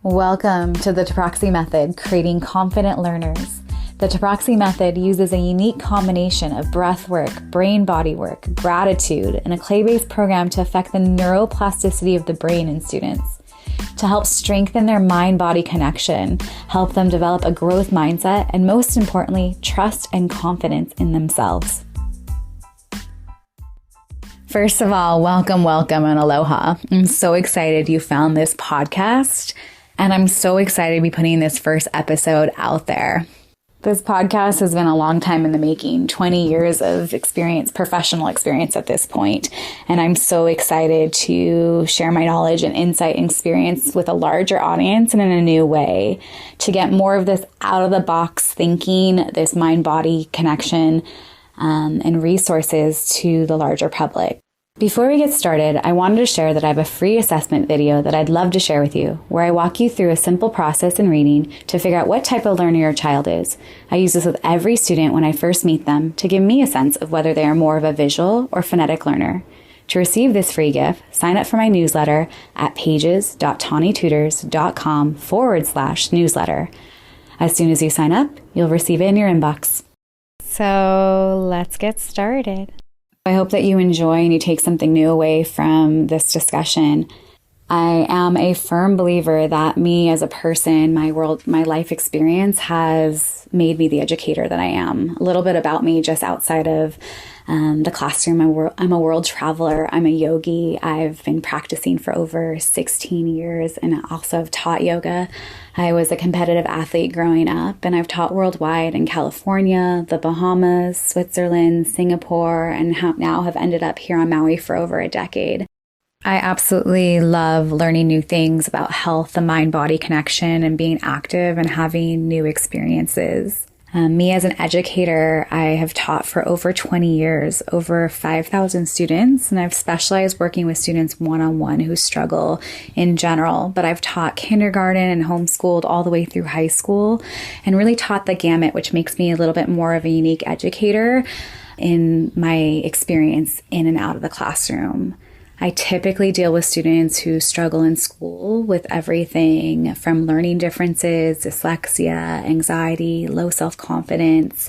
Welcome to the Toprakci Method, creating confident learners. The Toprakci Method uses a unique combination of breathwork, brain-body work, gratitude, and a clay-based program to affect the neuroplasticity of the brain in students, to help strengthen their mind-body connection, help them develop a growth mindset, and most importantly, trust and confidence in themselves. First of all, welcome, and aloha. I'm so excited you found this podcast, and I'm so excited to be putting this first episode out there. This podcast has been a long time in the making, 20 years of experience, professional experience at this point. And I'm so excited to share my knowledge and insight and experience with a larger audience and in a new way to get more of this out of the box thinking, this mind-body connection, and resources to the larger public. Before we get started, I wanted to share that I have a free assessment video that I'd love to share with you, where I walk you through a simple process in reading to figure out what type of learner your child is. I use this with every student when I first meet them to give me a sense of whether they are more of a visual or phonetic learner. To receive this free gift, sign up for my newsletter at pages.tanitutors.com/newsletter. As soon as you sign up, you'll receive it in your inbox. So let's get started. I hope that you enjoy and you take something new away from this discussion. I am a firm believer that me as a person, my life experience has made me the educator that I am. A little bit about me just outside of the classroom. I'm a world traveler. I'm a yogi. I've been practicing for over 16 years and also have taught yoga. I was a competitive athlete growing up, and I've taught worldwide in California, the Bahamas, Switzerland, Singapore, and now have ended up here on Maui for over a decade. I absolutely love learning new things about health, the mind-body connection, and being active and having new experiences. Me as an educator, I have taught for over 20 years, over 5,000 students, and I've specialized working with students one-on-one who struggle in general. But I've taught kindergarten and homeschooled all the way through high school and really taught the gamut, which makes me a little bit more of a unique educator in my experience in and out of the classroom. I typically deal with students who struggle in school with everything from learning differences, dyslexia, anxiety, low self-confidence,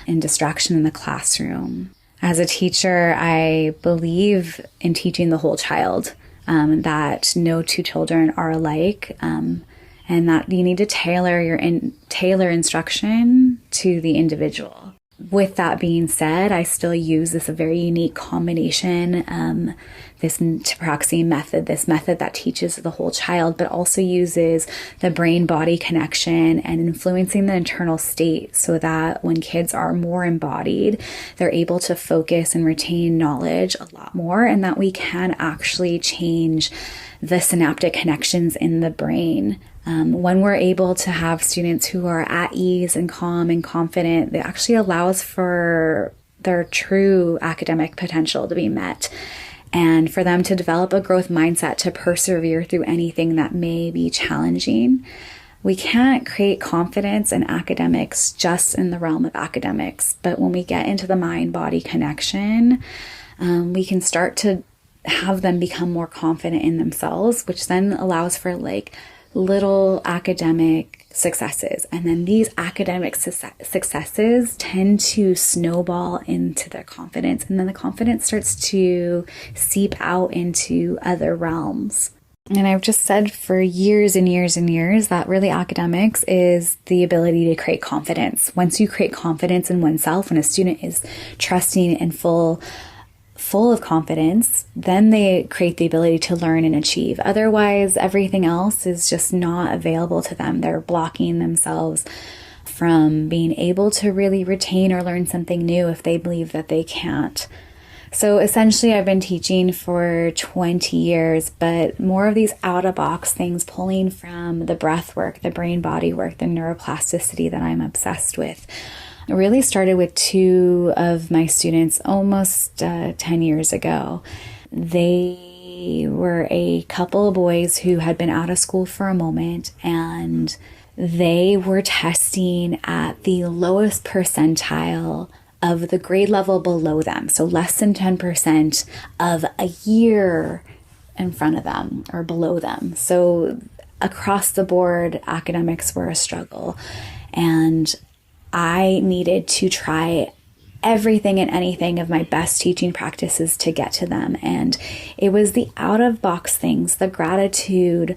and distraction in the classroom. As a teacher, I believe in teaching the whole child, that no two children are alike, and that you need to tailor instruction to the individual. With that being said, I still use this a very unique combination, this Toprakci method, this method that teaches the whole child, but also uses the brain-body connection and influencing the internal state so that when kids are more embodied, they're able to focus and retain knowledge a lot more, and that we can actually change the synaptic connections in the brain. When we're able to have students who are at ease and calm and confident, it actually allows for their true academic potential to be met and for them to develop a growth mindset to persevere through anything that may be challenging. We can't create confidence in academics just in the realm of academics, but when we get into the mind-body connection, we can start to have them become more confident in themselves, which then allows for little academic successes. And then these academic successes tend to snowball into their confidence. And then the confidence starts to seep out into other realms. And I've just said for years and years and years that really academics is the ability to create confidence. Once you create confidence in oneself, when a student is trusting and full of confidence, then they create the ability to learn and achieve. Otherwise, everything else is just not available to them. They're blocking themselves from being able to really retain or learn something new if they believe that they can't. So essentially, I've been teaching for 20 years, but more of these out-of-box things, pulling from the breath work, the brain-body work, the neuroplasticity that I'm obsessed with. It really started with two of my students almost 10 years ago. They were a couple of boys who had been out of school for a moment, and they were testing at the lowest percentile of the grade level below them. So less than 10% of a year in front of them or below them. So across the board, academics were a struggle. And I needed to try everything and anything of my best teaching practices to get to them. And it was the out-of-box things, the gratitude,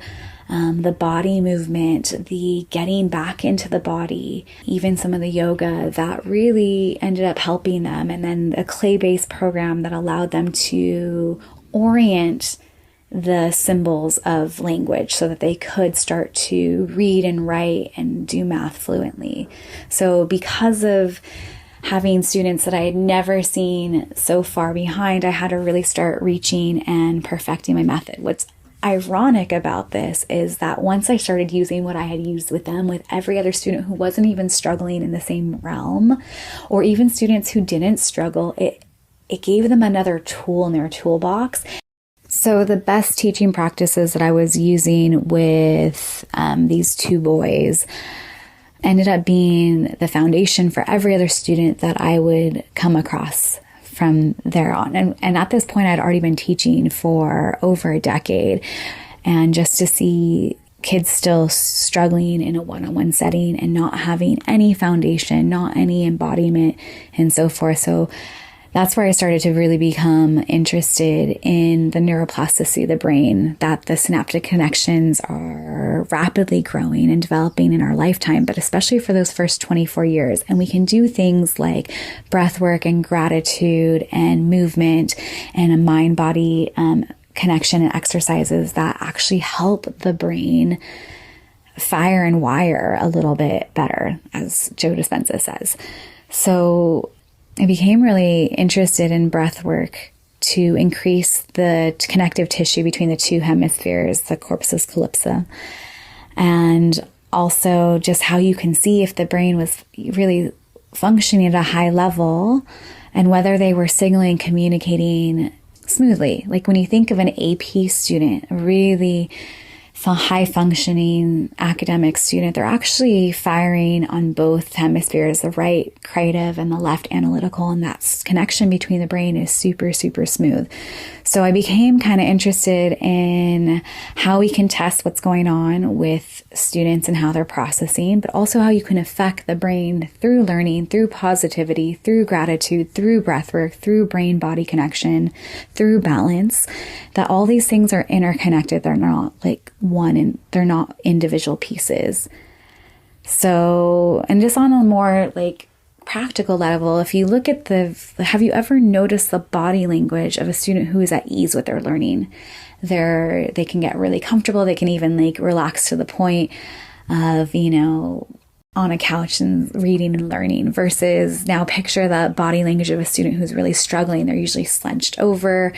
the body movement, the getting back into the body, even some of the yoga that really ended up helping them. And then a clay-based program that allowed them to orient the symbols of language so that they could start to read and write and do math fluently. So because of having students that I had never seen so far behind, I had to really start reaching and perfecting my method. What's ironic about this is that once I started using what I had used with them, with every other student who wasn't even struggling in the same realm, or even students who didn't struggle, it gave them another tool in their toolbox. So the best teaching practices that I was using with these two boys ended up being the foundation for every other student that I would come across from there on. And at this point, I'd already been teaching for over a decade. And just to see kids still struggling in a one-on-one setting and not having any foundation, not any embodiment, and so forth. So that's where I started to really become interested in the neuroplasticity of the brain, that the synaptic connections are rapidly growing and developing in our lifetime, but especially for those first 24 years. And we can do things like breath work and gratitude and movement and a mind-body connection and exercises that actually help the brain fire and wire a little bit better, as Joe Dispenza says. So I became really interested in breath work to increase the connective tissue between the two hemispheres, the corpus callosum, and also just how you can see if the brain was really functioning at a high level and whether they were signaling, communicating smoothly. Like when you think of an AP student, a really high functioning academic student, they're actually firing on both hemispheres, the right creative and the left analytical, and that connection between the brain is super, super smooth. So I became kind of interested in how we can test what's going on with students and how they're processing, but also how you can affect the brain through learning, through positivity, through gratitude, through breathwork, through brain-body connection, through balance, that all these things are interconnected. They're not like one and they're not individual pieces. So, and just on a more like practical level, if you look at have you ever noticed the body language of a student who is at ease with their learning? They can get really comfortable. They can even like relax to the point of, on a couch and reading and learning, versus now picture the body language of a student who's really struggling. They're usually slunched over.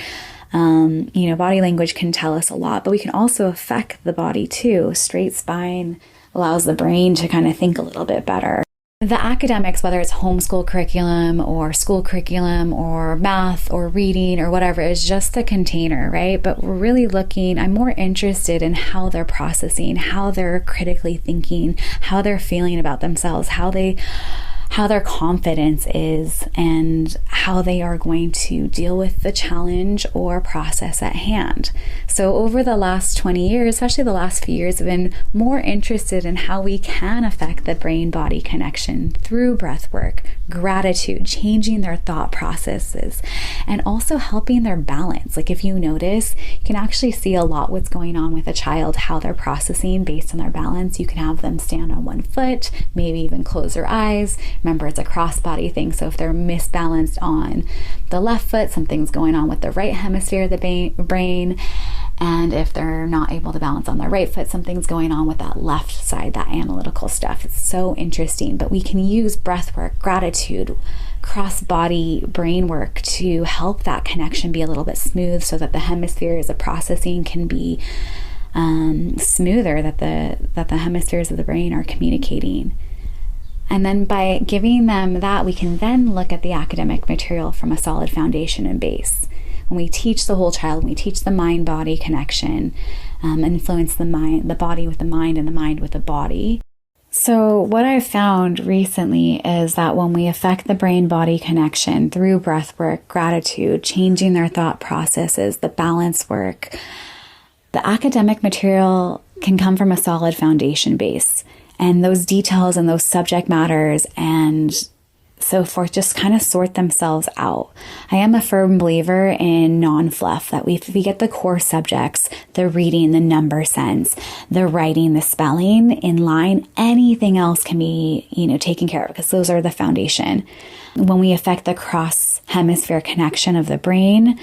Body language can tell us a lot, but we can also affect the body too. Straight spine allows the brain to kind of think a little bit better. The academics, whether it's homeschool curriculum or school curriculum or math or reading or whatever, is just the container, right? But we're really I'm more interested in how they're processing, how they're critically thinking, how they're feeling about themselves, how their confidence is, and how they are going to deal with the challenge or process at hand. So over the last 20 years, especially the last few years, I've been more interested in how we can affect the brain-body connection through breath work, gratitude, changing their thought processes, and also helping their balance. Like if you notice, you can actually see a lot what's going on with a child, how they're processing based on their balance. You can have them stand on one foot, maybe even close their eyes. Remember, it's a cross-body thing, so if they're misbalanced on the left foot, something's going on with the right hemisphere of the brain, and if they're not able to balance on their right foot, something's going on with that left side, that analytical stuff. It's so interesting, but we can use breath work, gratitude, cross-body brain work to help that connection be a little bit smooth so that the hemispheres of processing can be smoother, that the hemispheres of the brain are communicating. And then by giving them that, we can then look at the academic material from a solid foundation and base. When we teach the whole child, when we teach the mind-body connection, influence the body with the mind and the mind with the body. So what I've found recently is that when we affect the brain-body connection through breath work, gratitude, changing their thought processes, the balance work, the academic material can come from a solid foundation base. And those details and those subject matters and so forth just kind of sort themselves out. I am a firm believer in non-fluff, that if we get the core subjects, the reading, the number sense, the writing, the spelling in line, anything else can be, taken care of because those are the foundation. When we affect the cross hemisphere connection of the brain,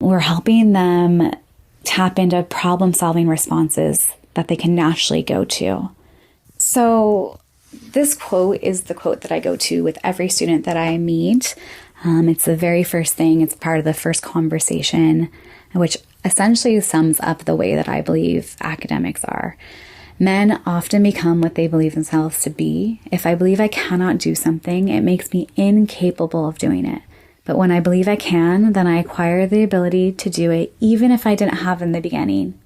we're helping them tap into problem-solving responses that they can naturally go to. So this quote is the quote that I go to with every student that I meet. It's the very first thing. It's part of the first conversation, which essentially sums up the way that I believe academics are. Men often become what they believe themselves to be. If I believe I cannot do something, it makes me incapable of doing it. But when I believe I can, then I acquire the ability to do it, even if I didn't have in the beginning.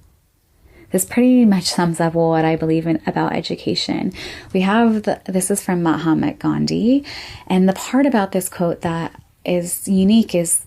This pretty much sums up what I believe in about education. This is from Mahatma Gandhi, and the part about this quote that is unique is,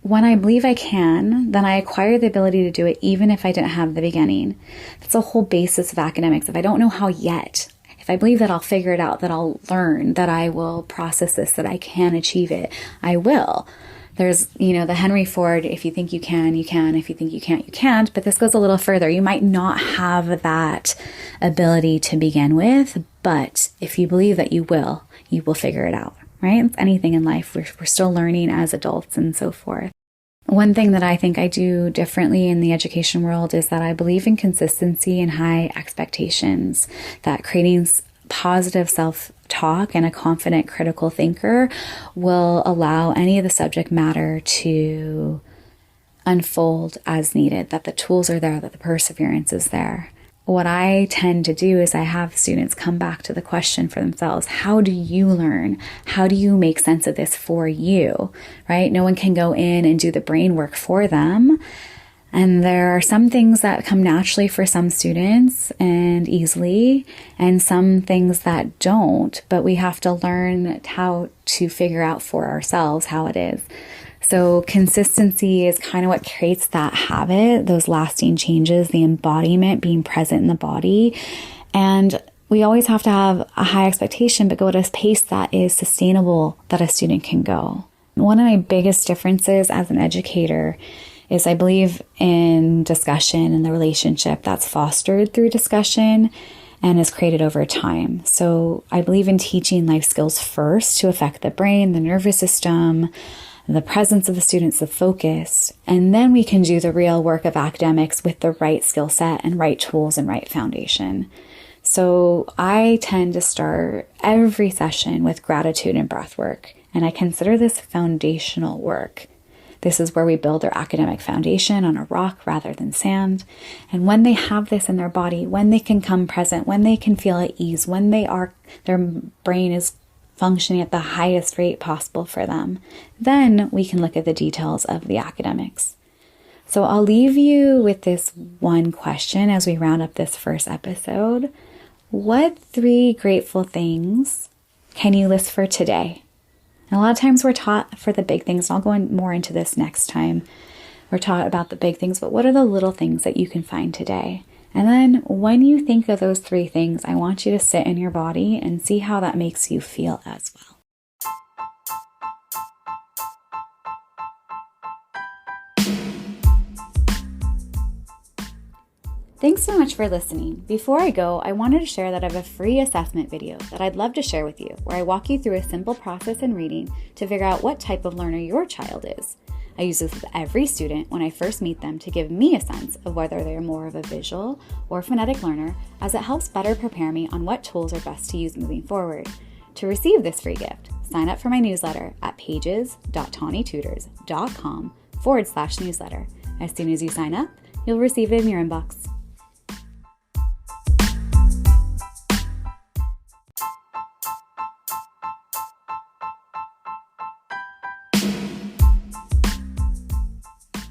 when I believe I can, then I acquire the ability to do it even if I didn't have the beginning. That's the whole basis of academics. If I don't know how yet, if I believe that I'll figure it out, that I'll learn, that I will process this, that I can achieve it, I will. There's, the Henry Ford, if you think you can, you can. If you think you can't, you can't. But this goes a little further. You might not have that ability to begin with, but if you believe that you will figure it out, right? It's anything in life. We're still learning as adults and so forth. One thing that I think I do differently in the education world is that I believe in consistency and high expectations, that creating positive self-talk and a confident critical thinker will allow any of the subject matter to unfold as needed, that the tools are there, that the perseverance is there. What I tend to do is I have students come back to the question for themselves. How do you learn? How do you make sense of this for you, right? No one can go in and do the brain work for them. And there are some things that come naturally for some students and easily, and some things that don't, but we have to learn how to figure out for ourselves how it is. So consistency is kind of what creates that habit, those lasting changes, the embodiment being present in the body. And we always have to have a high expectation, but go at a pace that is sustainable, that a student can go. One of my biggest differences as an educator is I believe in discussion and the relationship that's fostered through discussion and is created over time. So I believe in teaching life skills first to affect the brain, the nervous system, the presence of the students, the focus, and then we can do the real work of academics with the right skill set and right tools and right foundation. So I tend to start every session with gratitude and breath work, and I consider this foundational work. This is where we build their academic foundation on a rock rather than sand. And when they have this in their body, when they can come present, when they can feel at ease, when their brain is functioning at the highest rate possible for them, then we can look at the details of the academics. So I'll leave you with this one question as we round up this first episode. What 3 grateful things can you list for today? And a lot of times we're taught for the big things, and I'll go more into this next time. We're taught about the big things, but what are the little things that you can find today? And then when you think of those 3 things, I want you to sit in your body and see how that makes you feel as well. Thanks so much for listening. Before I go, I wanted to share that I have a free assessment video that I'd love to share with you, where I walk you through a simple process in reading to figure out what type of learner your child is. I use this with every student when I first meet them to give me a sense of whether they're more of a visual or phonetic learner, as it helps better prepare me on what tools are best to use moving forward. To receive this free gift, sign up for my newsletter at pages.tawnytutors.com/newsletter. As soon as you sign up, you'll receive it in your inbox.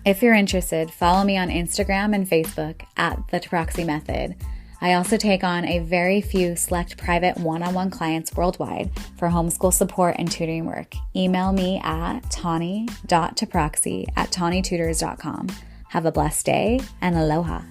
If you're interested, follow me on Instagram and Facebook at the Toprakci Method. I also take on a very few select private one-on-one clients worldwide for homeschool support and tutoring work. Email me at tawny.toprakci@tawnytutors.com. Have a blessed day and aloha.